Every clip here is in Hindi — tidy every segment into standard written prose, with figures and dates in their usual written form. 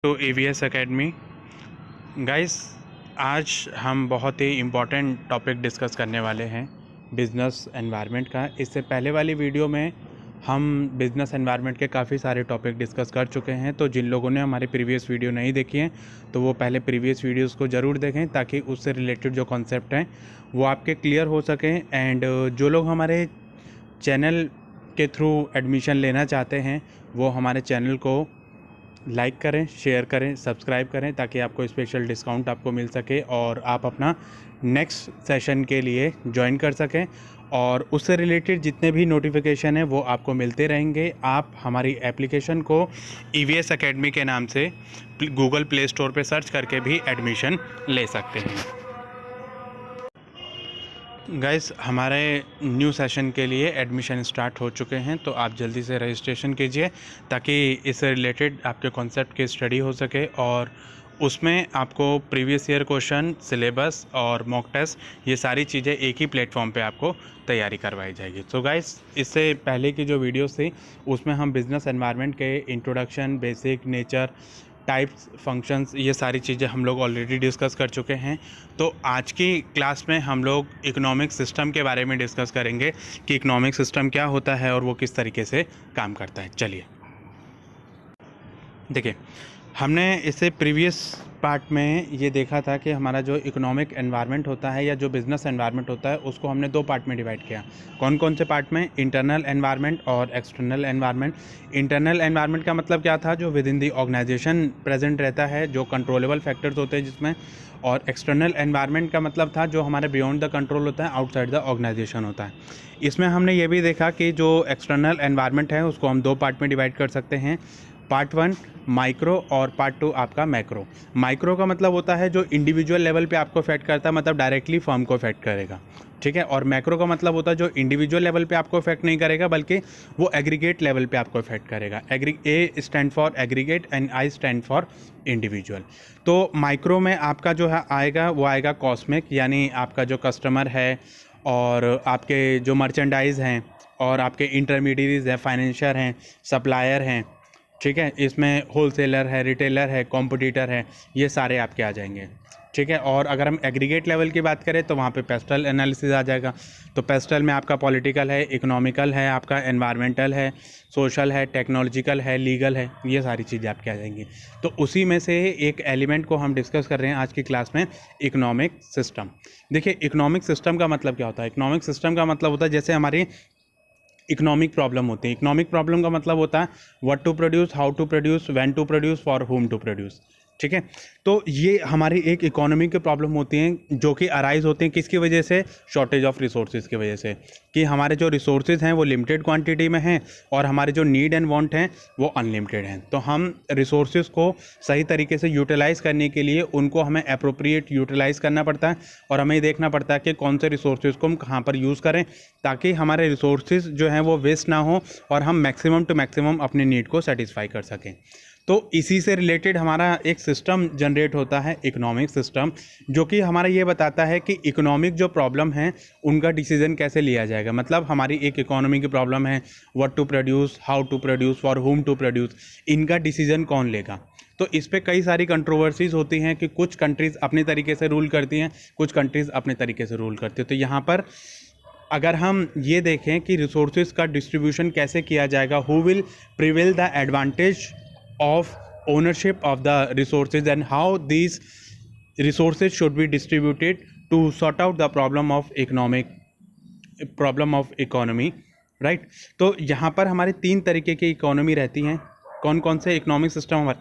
To EVS academy. गाइस, आज हम बहुत ही इम्पॉर्टेंट टॉपिक डिस्कस करने वाले हैं बिज़नेस एनवायरनमेंट का। इससे पहले वाली वीडियो में हम बिज़नेस एनवायरनमेंट के काफ़ी सारे टॉपिक डिस्कस कर चुके हैं। तो जिन लोगों ने हमारी प्रीवियस वीडियो नहीं देखी है तो वो पहले प्रीवियस वीडियोस को ज़रूर देखें, ताकि उससे रिलेटेड जो कॉन्सेप्ट हैं वो आपके क्लियर हो सकें। एंड जो लोग हमारे चैनल के थ्रू एडमिशन लेना चाहते हैं वो हमारे चैनल को लाइक करें, शेयर करें, सब्सक्राइब करें, ताकि आपको स्पेशल डिस्काउंट आपको मिल सके और आप अपना नेक्स्ट सेशन के लिए ज्वाइन कर सकें। और उससे रिलेटेड जितने भी नोटिफिकेशन हैं वो आपको मिलते रहेंगे। आप हमारी एप्लीकेशन को EVS एकेडमी के नाम से गूगल प्ले स्टोर पे सर्च करके भी एडमिशन ले सकते हैं। गाइस, हमारे न्यू सेशन के लिए एडमिशन स्टार्ट हो चुके हैं, तो आप जल्दी से रजिस्ट्रेशन कीजिए ताकि इससे रिलेटेड आपके कॉन्सेप्ट की स्टडी हो सके। और उसमें आपको प्रीवियस ईयर क्वेश्चन, सिलेबस और मॉक टेस्ट, ये सारी चीज़ें एक ही प्लेटफॉर्म पे आपको तैयारी करवाई जाएगी। तो गाइस, इससे पहले की जो वीडियोस थी उसमें हम बिज़नेस एनवायरनमेंट के introduction, basic, nature, types, functions, ये सारी चीज़ें हम लोग ऑलरेडी डिस्कस कर चुके हैं। तो आज की क्लास में हम लोग इकोनॉमिक सिस्टम के बारे में डिस्कस करेंगे कि इकोनॉमिक सिस्टम क्या होता है और वो किस तरीके से काम करता है। चलिए देखिए, हमने इससे प्रीवियस पार्ट में ये देखा था कि हमारा जो इकोनॉमिक एनवायरनमेंट होता है या जो बिज़नेस एनवायरनमेंट होता है उसको हमने दो पार्ट में डिवाइड किया। कौन कौन से पार्ट में? इंटरनल एनवायरनमेंट और एक्सटर्नल एनवायरनमेंट। इंटरनल एनवायरनमेंट का मतलब क्या था? जो within the organisation present रहता है, जो कंट्रोलेबल फैक्टर्स होते हैं जिसमें। और एक्सटर्नल एनवायरनमेंट का मतलब था जो हमारे बियॉन्ड द कंट्रोल होता है, आउटसाइड द ऑर्गेनाइजेशन होता है। इसमें हमने ये भी देखा कि जो एक्सटर्नल एनवायरनमेंट है उसको हम दो पार्ट में डिवाइड कर सकते हैं। पार्ट 1 माइक्रो और पार्ट 2 आपका मैक्रो। माइक्रो का मतलब होता है जो इंडिविजुअल लेवल पे आपको अफेक्ट करता है, मतलब डायरेक्टली फर्म को अफेक्ट करेगा, ठीक है। और मैक्रो का मतलब होता है जो इंडिविजुअल लेवल पे आपको अफेक्ट नहीं करेगा, बल्कि वो एग्रीगेट लेवल पे आपको अफेक्ट करेगा। A stand for aggregate and I stand for individual. तो माइक्रो में आपका जो है आएगा वो आएगा कॉस्मिक, यानी आपका जो कस्टमर है और आपके जो मर्चेंडाइज हैं और आपके इंटरमीडियरीज हैं, फाइनेंशियर हैं, सप्लायर हैं, ठीक है। इसमें होलसेलर है, रिटेलर है, कॉम्पिटिटर है, ये सारे आपके आ जाएंगे, ठीक है। और अगर हम एग्रीगेट लेवल की बात करें तो वहाँ पे पेस्टल एनालिसिस आ जाएगा। तो पेस्टल में आपका पॉलिटिकल है, इकोनॉमिकल है, आपका एनवायरमेंटल है, सोशल है, टेक्नोलॉजिकल है, लीगल है, ये सारी चीज़ें आपके आ जाएंगी। तो उसी में से एक एलिमेंट को हम डिस्कस कर रहे हैं आज की क्लास में, इकोनॉमिक सिस्टम। देखिए, इकोनॉमिक सिस्टम का मतलब क्या होता है? इकोनॉमिक सिस्टम का मतलब होता है जैसे हमारी इकोनॉमिक प्रॉब्लम होती है। इकोनॉमिक प्रॉब्लम का मतलब होता है what to produce, how to produce, when to produce, for whom to produce, ठीक है। तो ये हमारी एक इकोनॉमी की प्रॉब्लम होती हैं जो कि अराइज होती हैं किसकी वजह से? शॉर्टेज ऑफ रिसोर्सेज की वजह से, कि हमारे जो रिसोर्सेज हैं वो लिमिटेड क्वांटिटी में हैं और हमारे जो नीड एंड वांट हैं वो अनलिमिटेड हैं। तो हम रिसोर्सेज को सही तरीके से यूटिलाइज़ करने के लिए उनको हमें अप्रोप्रिएट यूटिलाइज़ करना पड़ता है और हमें देखना पड़ता है कि कौन से रिसोर्सेज को हम कहाँ पर यूज़ करें, ताकि हमारे रिसोर्सेज जो हैं वो वेस्ट ना हो और हम मैक्सिमम टू मैक्सिमम अपनी नीड को सेटिस्फाई कर सकें। तो इसी से रिलेटेड हमारा एक सिस्टम जनरेट होता है, इकोनॉमिक सिस्टम, जो कि हमारा ये बताता है कि इकोनॉमिक जो प्रॉब्लम है उनका डिसीजन कैसे लिया जाएगा। मतलब हमारी एक इकोनॉमी की प्रॉब्लम है, what to produce, how to produce, for whom to produce, इनका डिसीजन कौन लेगा। तो इस पर कई सारी कंट्रोवर्सीज होती हैं कि कुछ कंट्रीज़ अपने तरीके से रूल करती हैं, कुछ कंट्रीज़ अपने तरीके से रूल करती हैं। तो यहाँ पर अगर हम ये देखें कि रिसोर्सेज का डिस्ट्रीब्यूशन कैसे किया जाएगा, who will prevail the advantage of ownership of the resources and how these resources should be distributed to sort out the problem of economy, right? तो यहाँ पर हमारे तीन तरीके की इकोनॉमी रहती हैं। कौन कौन से इकोनॉमिक सिस्टम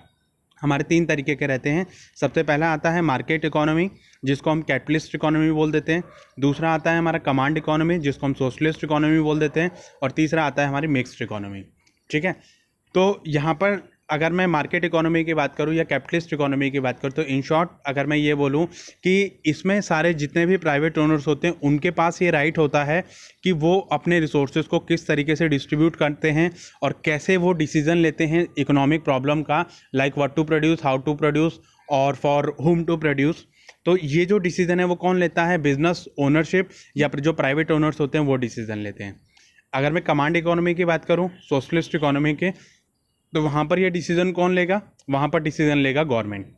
हमारे तीन तरीके के रहते हैं। सबसे पहला आता है मार्केट इकोनॉमी, जिसको हम कैपिटलिस्ट इकोनॉमी बोल देते हैं। दूसरा आता है हमारा कमांड इकोनॉमी, जिसको हम सोशलिस्ट इकोनॉमी बोल देते हैं। और तीसरा आता है हमारी मिक्स्ड इकोनॉमी, ठीक है। तो यहाँ पर अगर मैं मार्केट इकोनॉमी की बात करूं या कैपिटलिस्ट इकोनॉमी की बात करूं, तो इन शॉर्ट अगर मैं ये बोलूं कि इसमें सारे जितने भी प्राइवेट ओनर्स होते हैं उनके पास ये राइट होता है कि वो अपने रिसोर्सेज को किस तरीके से डिस्ट्रीब्यूट करते हैं और कैसे वो डिसीजन लेते हैं इकोनॉमिक प्रॉब्लम का, like what to produce, how to produce और फॉर हुम टू प्रोड्यूस। तो ये जो डिसीजन है वो कौन लेता है? बिजनेस ओनरशिप या जो प्राइवेट ओनर्स होते हैं वो डिसीजन लेते हैं। अगर मैं कमांड इकोनॉमी की बात करूँ, सोशलिस्ट इकोनॉमी के, तो वहाँ पर ये डिसीज़न कौन लेगा? वहाँ पर डिसीज़न लेगा गवर्नमेंट।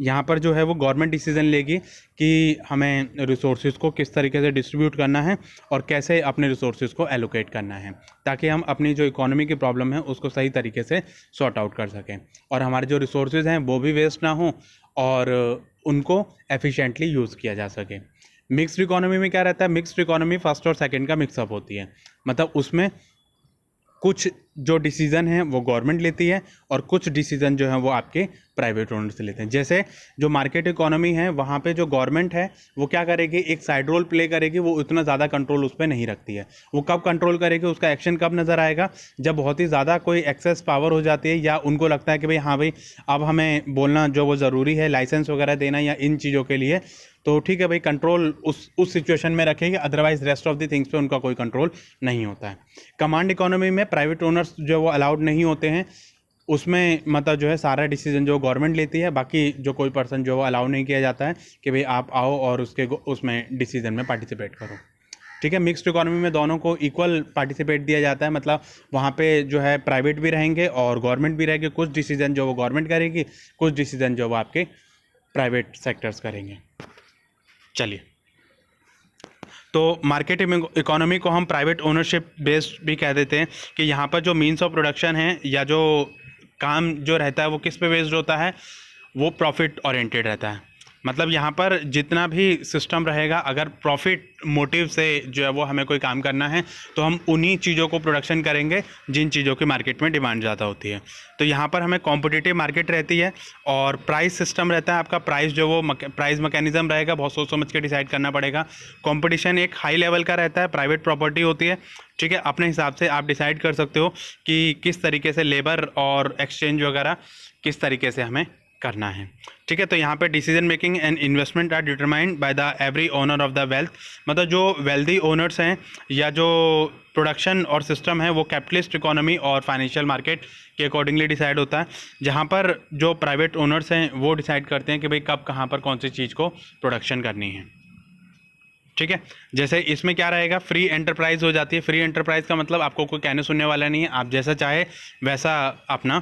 यहाँ पर जो है वो गवर्नमेंट डिसीज़न लेगी कि हमें रिसोर्सेज को किस तरीके से डिस्ट्रीब्यूट करना है और कैसे अपने रिसोर्सेज को एलोकेट करना है, ताकि हम अपनी जो इकोनॉमी की प्रॉब्लम है उसको सही तरीके से सॉर्ट आउट कर सकें और हमारे जो रिसोर्सेज हैं वो भी वेस्ट ना हो और उनको एफिशिएंटली यूज़ किया जा सके। मिक्स्ड इकोनॉमी में क्या रहता है? मिक्स्ड इकोनॉमी फर्स्ट और सेकंड का मिक्सअप होती है, मतलब उसमें कुछ जो डिसीज़न हैं वो गवर्नमेंट लेती है और कुछ डिसीज़न जो है वो आपके प्राइवेट ओनर से लेते हैं। जैसे जो मार्केट इकोनॉमी है वहाँ पे जो गवर्नमेंट है वो क्या करेगी, एक साइड रोल प्ले करेगी, वो उतना ज़्यादा कंट्रोल उस पर नहीं रखती है। वो कब कंट्रोल करेगी, उसका एक्शन कब नज़र आएगा? जब बहुत ही ज़्यादा कोई एक्सेस पावर हो जाती है या उनको लगता है कि भाई हाँ भाई अब हमें बोलना जो वो ज़रूरी है, लाइसेंस वगैरह देना या इन चीज़ों के लिए, तो ठीक है भाई कंट्रोल उस सिचुएशन में रखेगी, otherwise rest of the things पे उनका कोई कंट्रोल नहीं होता है। कमांड इकोनॉमी में प्राइवेट ओनर्स जो वो अलाउड नहीं होते हैं, उसमें मतलब जो है सारा डिसीजन जो गवर्नमेंट लेती है, बाकी जो कोई पर्सन जो वो अलाउ नहीं किया जाता है कि भाई आप आओ और उसमें डिसीजन में पार्टिसिपेट करो। ठीक है, मिक्स्ड इकोनॉमी में दोनों को इक्वल पार्टिसिपेट दिया जाता है, मतलब वहाँ पे जो है प्राइवेट भी रहेंगे और गवर्नमेंट भी रहेगी। कुछ डिसीजन जो वो गवर्नमेंट करेगी, कुछ डिसीजन जो वो आपके प्राइवेट सेक्टर्स करेंगे। चलिए, तो मार्केट इकोनॉमी को हम प्राइवेट ओनरशिप बेस्ड भी कह देते हैं कि यहाँ पर जो मीन्स ऑफ प्रोडक्शन है या जो काम जो रहता है वो किस पे बेस्ड होता है, वो प्रॉफिट ओरिएंटेड रहता है। मतलब यहाँ पर जितना भी सिस्टम रहेगा, अगर प्रॉफिट मोटिव से जो है वो हमें कोई काम करना है तो हम उन्हीं चीज़ों को प्रोडक्शन करेंगे जिन चीज़ों की मार्केट में डिमांड ज़्यादा होती है। तो यहाँ पर हमें कॉम्पिटिटिव मार्केट रहती है और प्राइस सिस्टम रहता है। आपका प्राइस जो वो प्राइस मैकेनिज्म रहेगा, बहुत सोच समझ के डिसाइड करना पड़ेगा। कंपटीशन एक हाई लेवल का रहता है, प्राइवेट प्रॉपर्टी होती है। ठीक है, अपने हिसाब से आप डिसाइड कर सकते हो कि किस तरीके से लेबर और एक्सचेंज वगैरह किस तरीके से हमें करना है। ठीक है, तो यहाँ पे decision making and investment are determined by the every owner of the wealth. मतलब जो वेल्दी ओनर्स हैं या जो प्रोडक्शन और सिस्टम है वो कैपिटलिस्ट इकोनॉमी और फाइनेंशियल मार्केट के अकॉर्डिंगली डिसाइड होता है, जहाँ पर जो प्राइवेट ओनर्स हैं वो डिसाइड करते हैं कि भाई कब कहाँ पर कौन सी चीज़ को प्रोडक्शन करनी है। ठीक है, जैसे इसमें क्या रहेगा, फ्री एंटरप्राइज हो जाती है। फ्री एंटरप्राइज का मतलब आपको कोई कहने सुनने वाला नहीं है, आप जैसा चाहे वैसा अपना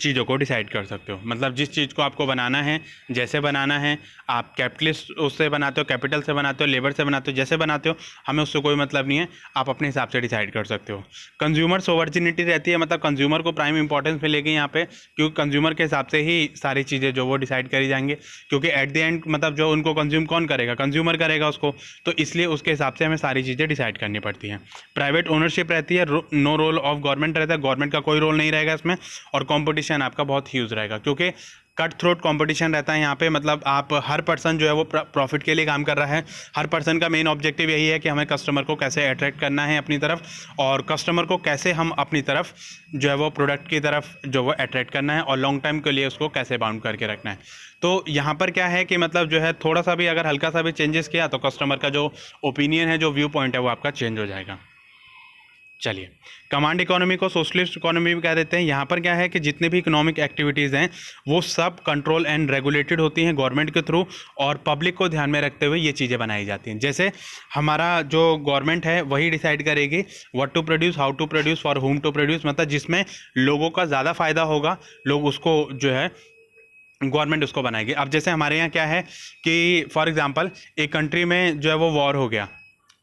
चीज़ों को डिसाइड कर सकते हो। मतलब जिस चीज़ को आपको बनाना है, जैसे बनाना है, आप कैपिटलिस्ट उससे बनाते हो, कैपिटल से बनाते हो, लेबर से बनाते हो, जैसे बनाते हो, हमें उससे कोई मतलब नहीं है, आप अपने हिसाब से डिसाइड कर सकते हो। कंज्यूमर सोवर्जिनिटी रहती है, मतलब कंज्यूमर को प्राइम इंपॉर्टेंस मिलेगी यहाँ पे, क्योंकि कंज्यूमर के हिसाब से ही सारी चीज़ें जो वो डिसाइड करी जाएंगी, क्योंकि एट द एंड मतलब जो उनको कंज्यूम कौन करेगा, कंज्यूमर करेगा उसको, तो इसलिए उसके हिसाब से हमें सारी चीज़ें डिसाइड करनी पड़ती हैं। प्राइवेट ओनरशिप रहती है, नो रोल ऑफ गवर्नमेंट रहता है, गवर्नमेंट का कोई रोल नहीं रहेगा इसमें, और कॉम्पिटिशन आपका बहुत ह्यूज रहेगा, क्योंकि कट थ्रोट कंपटीशन रहता है यहाँ पे। मतलब आप हर पर्सन जो है वो प्रॉफिट के लिए काम कर रहा है। हर पर्सन का मेन ऑब्जेक्टिव यही है कि हमें कस्टमर को कैसे अट्रैक्ट करना है अपनी तरफ, और कस्टमर को कैसे हम अपनी तरफ जो है वो प्रोडक्ट की तरफ जो वो अट्रैक्ट करना है, और लॉन्ग टाइम के लिए उसको कैसे बाउंड करके रखना है। तो यहाँ पर क्या है कि मतलब जो है थोड़ा सा भी अगर हल्का सा भी चेंजेस किया तो कस्टमर का जो ओपिनियन है, जो व्यू पॉइंट है, वो आपका चेंज हो जाएगा। चलिए, कमांड इकोनॉमी को सोशलिस्ट इकोनॉमी भी कह देते हैं। यहाँ पर क्या है कि जितने भी इकोनॉमिक एक्टिविटीज़ हैं वो सब कंट्रोल एंड रेगुलेटेड होती हैं गवर्नमेंट के थ्रू, और पब्लिक को ध्यान में रखते हुए ये चीज़ें बनाई जाती हैं। जैसे हमारा जो गवर्नमेंट है वही डिसाइड करेगी what to produce, how to produce, for whom to produce, मतलब जिसमें लोगों का ज़्यादा फ़ायदा होगा, लोग उसको जो है गवर्नमेंट उसको बनाएगी। अब जैसे हमारे यहाँ क्या है कि फॉर एग्जांपल एक कंट्री में जो है वो वॉर हो गया,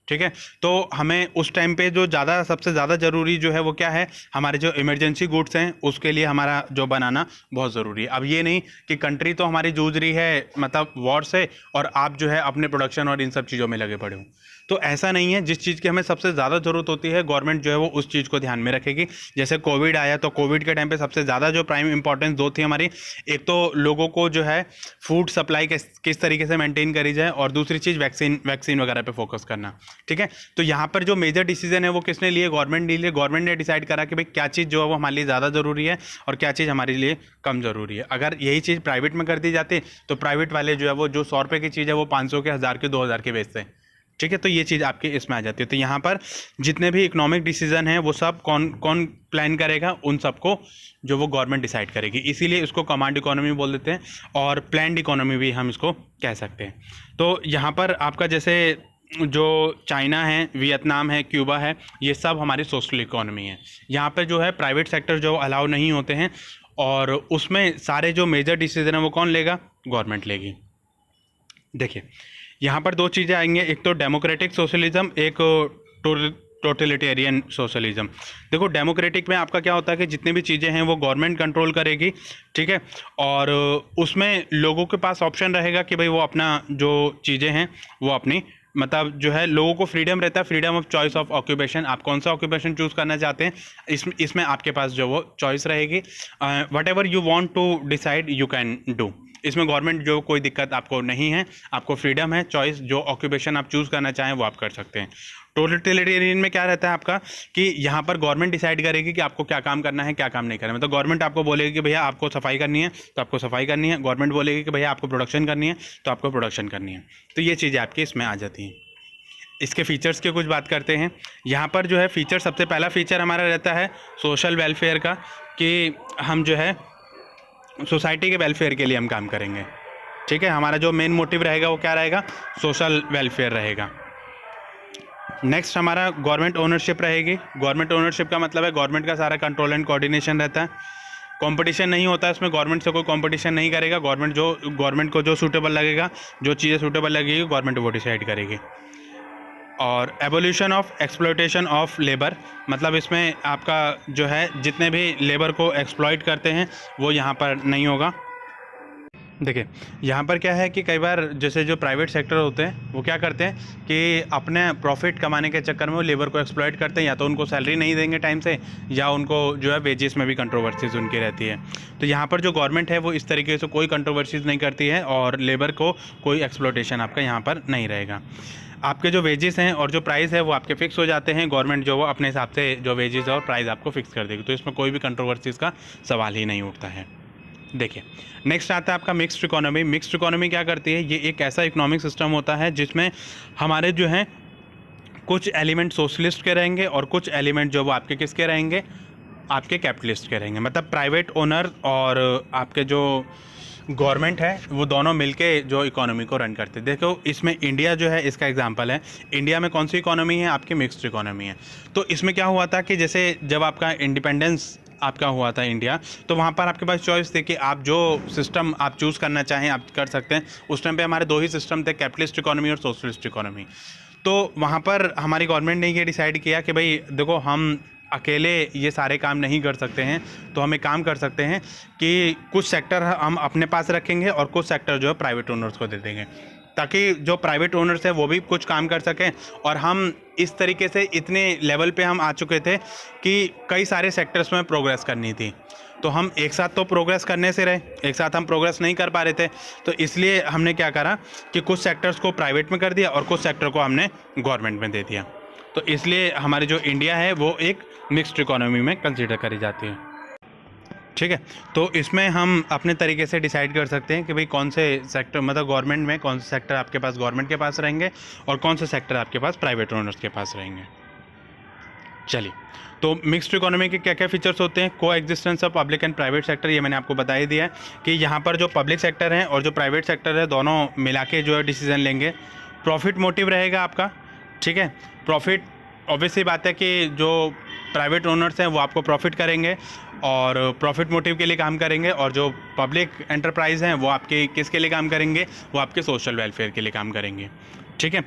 ठीक है, तो हमें उस टाइम पे जो सबसे ज़्यादा ज़रूरी जो है वो क्या है, हमारे जो इमरजेंसी गुड्स हैं उसके लिए हमारा जो बनाना बहुत ज़रूरी है। अब ये नहीं कि कंट्री तो हमारी जूझ रही है मतलब वॉर से, और आप जो है अपने प्रोडक्शन और इन सब चीज़ों में लगे पड़े हो, तो ऐसा नहीं है। जिस चीज़ की हमें सबसे ज़्यादा ज़रूरत होती है, गवर्नमेंट जो है वो उस चीज़ को ध्यान में रखेगी। जैसे कोविड आया तो कोविड के टाइम पे सबसे ज़्यादा जो प्राइम इंपॉर्टेंस दो थी हमारी, एक तो लोगों को जो है फूड सप्लाई किस तरीके से मेंटेन करी जाए, और दूसरी चीज़ वैक्सीन वगैरह पे फोकस करना। ठीक है, तो यहाँ पर जो मेजर डिसीजन है वो किसने लिए, गवर्नमेंट ने लिए। गवर्नमेंट ने डिसाइड करा कि भाई क्या चीज़ जो है वो हमारे लिए ज़्यादा ज़रूरी है और क्या चीज़ हमारे लिए कम ज़रूरी है। अगर यही चीज़ प्राइवेट में कर दी जाती तो प्राइवेट वाले जो है वो जो 100 रुपये की चीज़ है वो 500 के, 1000 के, 2000 के बेचते हैं। ठीक है, तो ये चीज़ आपके इसमें आ जाती है। तो यहाँ पर जितने भी इकोनॉमिक डिसीजन हैं वो सब कौन प्लान करेगा, उन सबको जो वो गवर्नमेंट डिसाइड करेगी, इसीलिए इसको कमांड इकोनॉमी बोल देते हैं, और प्लान्ड इकोनॉमी भी हम इसको कह सकते हैं। तो यहाँ पर आपका जैसे जो चाइना है, वियतनाम है, क्यूबा है, ये सब हमारी सोशल इकोनॉमी है। यहाँ पर जो है प्राइवेट सेक्टर जो अलाउ नहीं होते हैं, और उसमें सारे जो मेजर डिसीजन है वो कौन लेगा? गवर्नमेंट लेगी। देखिए यहाँ पर दो चीज़ें आएंगे, एक तो डेमोक्रेटिक सोशलिज्म, एक टोटलिटेरियन सोशलिज्म। देखो डेमोक्रेटिक में आपका क्या होता है कि जितनी भी चीज़ें हैं वो गवर्नमेंट कंट्रोल करेगी, ठीक है, और उसमें लोगों के पास ऑप्शन रहेगा कि भाई वो अपना जो चीज़ें हैं वो अपनी, मतलब जो है लोगों को फ्रीडम रहता है, freedom of choice of occupation. आप कौन सा ऑक्यूपेशन चूज़ करना चाहते हैं, इसमें आपके पास जो वो चॉइस रहेगी। Whatever you want to decide you can do. इसमें गवर्नमेंट जो कोई दिक्कत आपको नहीं है, आपको फ्रीडम है, चॉइस, जो ऑक्यूपेशन आप चूज़ करना चाहें वो आप कर सकते हैं। टोटलिटेरियन में क्या रहता है आपका कि यहाँ पर गवर्नमेंट डिसाइड करेगी कि आपको क्या काम करना है, क्या काम नहीं करना है। मतलब गवर्नमेंट आपको बोलेगी कि भैया आपको सफाई करनी है तो आपको सफाई करनी है, गवर्नमेंट बोलेगी कि भैया आपको प्रोडक्शन करनी है तो आपको प्रोडक्शन करनी है। तो ये चीज़ें आपकी इसमें आ जाती हैं। इसके फीचर्स की कुछ बात करते हैं। यहाँ पर जो है फीचर, सबसे पहला फीचर हमारा रहता है सोशल वेलफेयर का, कि हम जो है सोसाइटी के वेलफेयर के लिए हम काम करेंगे, ठीक है। हमारा जो मेन मोटिव रहेगा वो क्या रहेगा? सोशल वेलफेयर रहेगा। नेक्स्ट हमारा गवर्नमेंट ओनरशिप रहेगी। गवर्नमेंट ओनरशिप का मतलब है गवर्नमेंट का सारा कंट्रोल एंड कोऑर्डिनेशन रहता है, कंपटीशन नहीं होता है इसमें, गवर्नमेंट से कोई कंपटीशन नहीं करेगा। गवर्नमेंट को जो सूटेबल लगेगा, जो चीज़ें सूटेबल लगेगी, गवर्नमेंट वो डिसाइड करेगी। और evolution of exploitation of labour, मतलब इसमें आपका जो है जितने भी लेबर को एक्सप्लॉयट करते हैं वो यहाँ पर नहीं होगा। देखिए यहाँ पर क्या है कि कई बार जैसे जो प्राइवेट सेक्टर होते हैं वो क्या करते हैं कि अपने प्रॉफिट कमाने के चक्कर में वो लेबर को एक्सप्लॉयट करते हैं, या तो उनको सैलरी नहीं देंगे टाइम से, या उनको जो है वेजेस में भी कंट्रोवर्सीज उनकी रहती है। तो यहाँ पर जो गवर्नमेंट है वो इस तरीके से कोई कंट्रोवर्सीज नहीं करती है, और लेबर को कोई एक्सप्लॉयटेशन आपका यहाँ पर नहीं रहेगा। आपके जो वेजेस हैं और जो प्राइस है वो आपके फिक्स हो जाते हैं, गवर्नमेंट जो वो अपने हिसाब से जो वेजेस और प्राइस आपको फिक्स कर देगी, तो इसमें कोई भी कंट्रोवर्सीज का सवाल ही नहीं उठता है। देखिए नेक्स्ट आता है आपका मिक्स्ड इकोनॉमी। मिक्स्ड इकोनॉमी क्या करती है? ये एक ऐसा इकोनॉमिक सिस्टम होता है जिसमें हमारे जो हैं कुछ एलिमेंट सोशलिस्ट के रहेंगे और कुछ एलिमेंट जो वो आपके किसके रहेंगे? आपके कैपिटलिस्ट के रहेंगे। मतलब प्राइवेट ओनर और आपके जो गवर्नमेंट है वो दोनों मिलके जो इकोनॉमी को रन करते हैं। देखो इसमें इंडिया जो है इसका एग्जांपल है। इंडिया में कौन सी इकोनॉमी है? आपकी मिक्स्ड इकोनॉमी है। तो इसमें क्या हुआ था कि जैसे जब आपका इंडिपेंडेंस आपका हुआ था इंडिया, तो वहाँ पर आपके पास चॉइस थी कि आप जो सिस्टम आप चूज़ करना चाहें आप कर सकते हैं। उस टाइम पे हमारे दो ही सिस्टम थे, कैपिटलिस्ट इकोनॉमी और सोशलिस्ट इकोनॉमी। तो वहाँ पर हमारी गवर्नमेंट ने ये डिसाइड किया कि भाई देखो हम अकेले ये सारे काम नहीं कर सकते हैं, तो हम एक काम कर सकते हैं कि कुछ सेक्टर हम अपने पास रखेंगे और कुछ सेक्टर जो है प्राइवेट ओनर्स को दे देंगे, ताकि जो प्राइवेट ओनर्स है वो भी कुछ काम कर सकें। और हम इस तरीके से इतने लेवल पे हम आ चुके थे कि कई सारे सेक्टर्स में प्रोग्रेस करनी थी, तो हम एक साथ तो प्रोग्रेस करने से रहे, एक साथ हम प्रोग्रेस नहीं कर पा रहे थे। तो इसलिए हमने क्या करा कि कुछ सेक्टर्स को प्राइवेट में कर दिया और कुछ सेक्टर को हमने गवर्नमेंट में दे दिया। तो इसलिए हमारी जो इंडिया है वो एक मिक्स्ड इकोनॉमी में कंसीडर करी जाती है, ठीक है। तो इसमें हम अपने तरीके से डिसाइड कर सकते हैं कि भाई कौन से सेक्टर, मतलब गवर्नमेंट में कौन से सेक्टर आपके पास गवर्नमेंट के पास रहेंगे और कौन से सेक्टर आपके पास प्राइवेट ओनर्स के पास रहेंगे। चलिए, तो मिक्स्ड इकोनॉमी के क्या क्या फीचर्स होते हैं? को existence of public and private sector, ये मैंने आपको बता ही दिया है कि यहाँ पर जो पब्लिक सेक्टर है और जो प्राइवेट सेक्टर है दोनों मिला के जो है डिसीजन लेंगे। प्रॉफिट मोटिव रहेगा आपका, ठीक है। प्रॉफिट, ऑब्वियसली बात है कि जो प्राइवेट ओनर्स हैं वो आपको प्रॉफिट करेंगे और प्रॉफिट मोटिव के लिए काम करेंगे, और जो पब्लिक एंटरप्राइज हैं वो आपके किसके लिए काम करेंगे? वो आपके सोशल वेलफेयर के लिए काम करेंगे, ठीक है।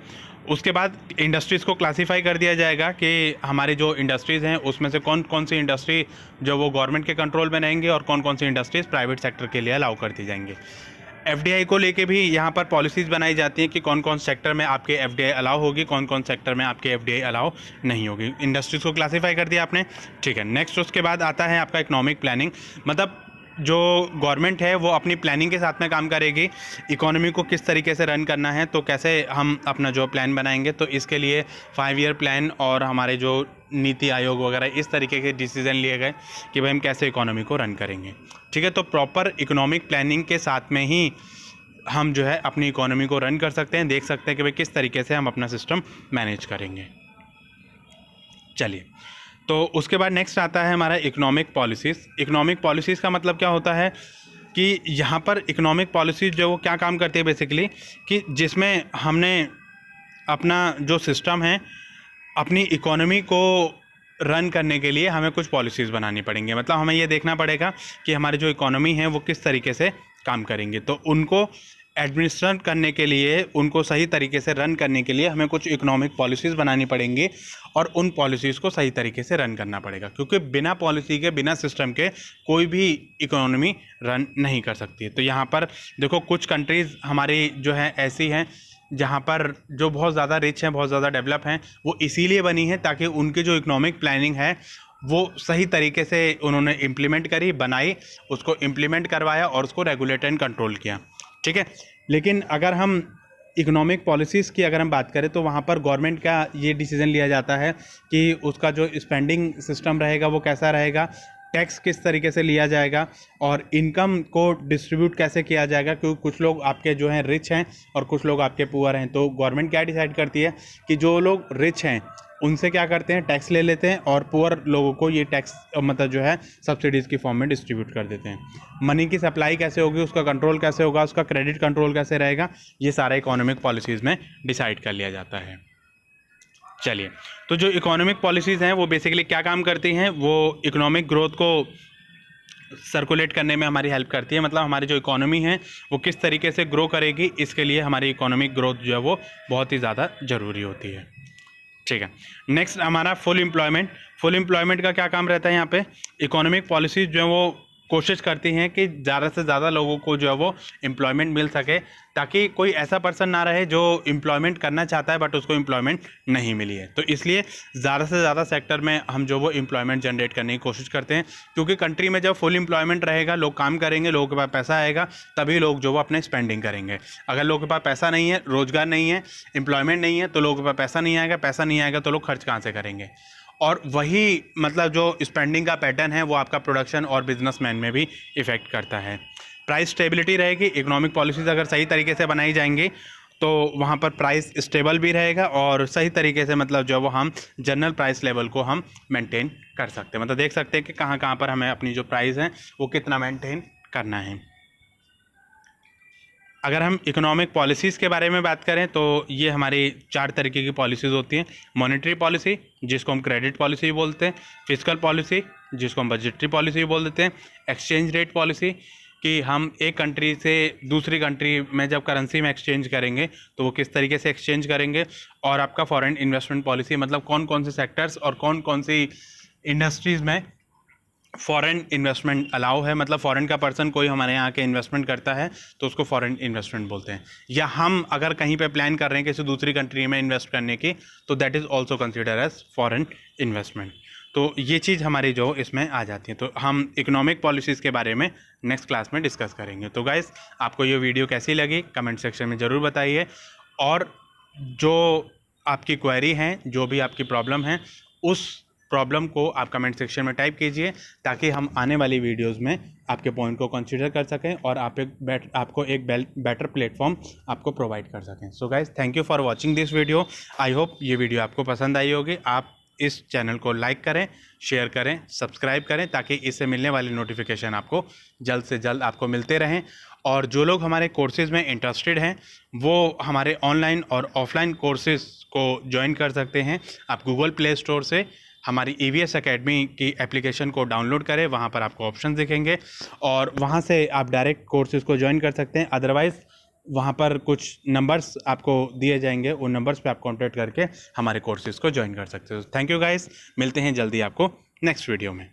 उसके बाद इंडस्ट्रीज़ को क्लासीफाई कर दिया जाएगा कि हमारी जो इंडस्ट्रीज़ हैं उसमें से कौन कौन सी इंडस्ट्री जो वो गवर्नमेंट के कंट्रोल में रहेंगे और कौन कौन सी इंडस्ट्रीज़ प्राइवेट सेक्टर के लिए अलाउ कर दी जाएंगे। एफडीआई को लेके भी यहाँ पर पॉलिसीज़ बनाई जाती हैं कि कौन कौन सेक्टर में आपके एफडीआई अलाउ होगी, कौन कौन सेक्टर में आपके एफडीआई अलाउ नहीं होगी। इंडस्ट्रीज़ को क्लासीफाई कर दिया आपने, ठीक है। नेक्स्ट उसके बाद आता है आपका इकोनॉमिक प्लानिंग। मतलब जो गवर्नमेंट है वो अपनी प्लानिंग के साथ में काम करेगी, इकोनॉमी को किस तरीके से रन करना है, तो कैसे हम अपना जो प्लान बनाएंगे, तो इसके लिए 5 ईयर प्लान और हमारे जो नीति आयोग वगैरह इस तरीके के डिसीजन लिए गए कि भाई हम कैसे इकोनॉमी को रन करेंगे, ठीक है। तो प्रॉपर इकोनॉमिक प्लानिंग के साथ में ही हम जो है अपनी इकोनॉमी को रन कर सकते हैं, देख सकते हैं कि भाई किस तरीके से हम अपना सिस्टम मैनेज करेंगे। चलिए, तो उसके बाद नेक्स्ट आता है हमारा इकोनॉमिक पॉलिसीज़। इकोनॉमिक पॉलिसीज़ का मतलब क्या होता है कि यहाँ पर इकोनॉमिक पॉलिसीज़ जो वो क्या काम करती है बेसिकली, कि जिसमें हमने अपना जो सिस्टम है, अपनी इकोनॉमी को रन करने के लिए हमें कुछ पॉलिसीज़ बनानी पड़ेंगी। मतलब हमें ये देखना पड़ेगा कि हमारी जो इकोनॉमी है वो किस तरीके से काम करेंगे। तो उनको एडमिनिस्ट्रेट करने के लिए, उनको सही तरीके से रन करने के लिए हमें कुछ इकोनॉमिक पॉलिसीज़ बनानी पड़ेंगी और उन पॉलिसीज़ को सही तरीके से रन करना पड़ेगा, क्योंकि बिना पॉलिसी के, बिना सिस्टम के कोई भी इकोनॉमी रन नहीं कर सकती है। तो यहाँ पर देखो, कुछ कंट्रीज़ हमारी जो है ऐसी हैं जहाँ पर जो बहुत ज़्यादा रिच हैं, बहुत ज़्यादा डेवलप हैं, वो इसीलिए बनी है ताकि उनकी जो इकोनॉमिक प्लानिंग है वो सही तरीके से उन्होंने इम्प्लीमेंट करी, बनाई, उसको इम्प्लीमेंट करवाया और उसको रेगुलेट एंड कंट्रोल किया। ठीक है, लेकिन अगर हम इकोनॉमिक पॉलिसीज़ की अगर हम बात करें तो वहाँ पर गवर्नमेंट का ये डिसीज़न लिया जाता है कि उसका जो स्पेंडिंग सिस्टम रहेगा वो कैसा रहेगा, टैक्स किस तरीके से लिया जाएगा और इनकम को डिस्ट्रीब्यूट कैसे किया जाएगा, क्योंकि कुछ लोग आपके जो हैं रिच हैं और कुछ लोग आपके पुअर हैं। तो गवर्नमेंट क्या डिसाइड करती है कि जो लोग रिच हैं उनसे क्या करते हैं, टैक्स ले लेते हैं और पुअर लोगों को ये टैक्स मतलब जो है सब्सिडीज़ की फॉर्म में डिस्ट्रीब्यूट कर देते हैं। मनी की सप्लाई कैसे होगी, उसका कंट्रोल कैसे होगा, उसका क्रेडिट कंट्रोल कैसे रहेगा, ये सारा इकोनॉमिक पॉलिसीज़ में डिसाइड कर लिया जाता है। चलिए, तो जो इकोनॉमिक पॉलिसीज़ हैं वो बेसिकली क्या काम करती हैं, वो इकोनॉमिक ग्रोथ को सर्कुलेट करने में हमारी हेल्प करती है। मतलब हमारी जो इकोनॉमी है वो किस तरीके से ग्रो करेगी, इसके लिए हमारी इकोनॉमिक ग्रोथ जो है वो बहुत ही ज़्यादा ज़रूरी होती है। ठीक है, नेक्स्ट हमारा फुल एम्प्लॉयमेंट का क्या काम रहता है। यहाँ पे इकोनॉमिक पॉलिसीज जो है वो कोशिश करती हैं कि ज़्यादा से ज़्यादा लोगों को जो है वो एम्प्लॉयमेंट मिल सके, ताकि कोई ऐसा पर्सन ना रहे जो एम्प्लॉयमेंट करना चाहता है बट उसको एम्प्लॉयमेंट नहीं मिली है। तो इसलिए ज़्यादा से ज़्यादा सेक्टर में हम जो वो एम्प्लॉयमेंट जनरेट करने की कोशिश करते हैं, क्योंकि कंट्री में जब फुल एम्प्लॉयमेंट रहेगा, लोग काम करेंगे, लोगों के पास पैसा आएगा, तभी लोग जो वो अपने स्पेंडिंग करेंगे। अगर लोगों के पास पैसा नहीं है, रोज़गार नहीं है, एम्प्लॉयमेंट नहीं है, तो लोगों के पास पैसा नहीं आएगा तो लोग खर्च कहाँ से करेंगे। और वही मतलब जो स्पेंडिंग का पैटर्न है वो आपका प्रोडक्शन और बिजनेसमैन में भी इफ़ेक्ट करता है। प्राइस स्टेबिलिटी रहेगी, इकोनॉमिक पॉलिसीज़ अगर सही तरीके से बनाई जाएंगी तो वहाँ पर प्राइस स्टेबल भी रहेगा और सही तरीके से मतलब जो वो हम जनरल प्राइस लेवल को हम मेंटेन कर सकते हैं। मतलब देख सकते हैं कि कहाँ कहाँ पर हमें अपनी जो प्राइस है वो कितना मेंटेन करना है। अगर हम इकोनॉमिक पॉलिसीज़ के बारे में बात करें तो ये हमारी 4 तरीके की पॉलिसीज़ होती हैं। मॉनेटरी पॉलिसी, जिसको हम क्रेडिट पॉलिसी बोलते हैं, फिस्कल पॉलिसी, जिसको हम बजटरी पॉलिसी बोल देते हैं, एक्सचेंज रेट पॉलिसी, कि हम एक कंट्री से दूसरी कंट्री में जब करेंसी में एक्सचेंज करेंगे तो वो किस तरीके से एक्सचेंज करेंगे, और आपका फॉरेन इन्वेस्टमेंट पॉलिसी, मतलब कौन कौन से सेक्टर्स और कौन कौन सी इंडस्ट्रीज़ में फॉरेन इन्वेस्टमेंट अलाउ है। मतलब फॉरेन का पर्सन कोई हमारे यहाँ के इन्वेस्टमेंट करता है तो उसको फॉरेन इन्वेस्टमेंट बोलते हैं। या हम अगर कहीं पे प्लान कर रहे हैं किसी दूसरी कंट्री में इन्वेस्ट करने की, तो that is also consider as foreign investment. तो ये चीज़ हमारी जो इसमें आ जाती है। तो हम इकोनॉमिक पॉलिसीज़ के बारे में नेक्स्ट क्लास में डिस्कस करेंगे। तो गाइज़, आपको ये वीडियो कैसी लगी कमेंट सेक्शन में ज़रूर बताइए, और जो आपकी क्वेरी है, जो भी आपकी प्रॉब्लम है, उस प्रॉब्लम को आप कमेंट सेक्शन में टाइप कीजिए, ताकि हम आने वाली वीडियोस में आपके पॉइंट को कंसीडर कर सकें और आपको एक बेटर प्लेटफॉर्म आपको प्रोवाइड कर सकें। So guys, thank you for watching this video. I hope ये वीडियो आपको पसंद आई होगी। आप इस चैनल को लाइक करें, शेयर करें, सब्सक्राइब करें, ताकि इससे मिलने वाली नोटिफिकेशन आपको जल्द से जल्द आपको मिलते रहें। और जो लोग हमारे कोर्सेज़ में इंटरेस्टेड हैं वो हमारे ऑनलाइन और ऑफलाइन कोर्सेज़ को ज्वाइन कर सकते हैं। आप गूगल प्ले स्टोर से हमारी EVS अकेडमी की एप्लीकेशन को डाउनलोड करें, वहाँ पर आपको ऑप्शन दिखेंगे और वहाँ से आप डायरेक्ट कोर्सेज़ को ज्वाइन कर सकते हैं। अदरवाइज़ वहाँ पर कुछ नंबर्स आपको दिए जाएंगे, उन नंबर्स पे आप कॉन्टैक्ट करके हमारे कोर्सेज़ को ज्वाइन कर सकते हो। थैंक यू गाइस, मिलते हैं जल्दी आपको नेक्स्ट वीडियो में।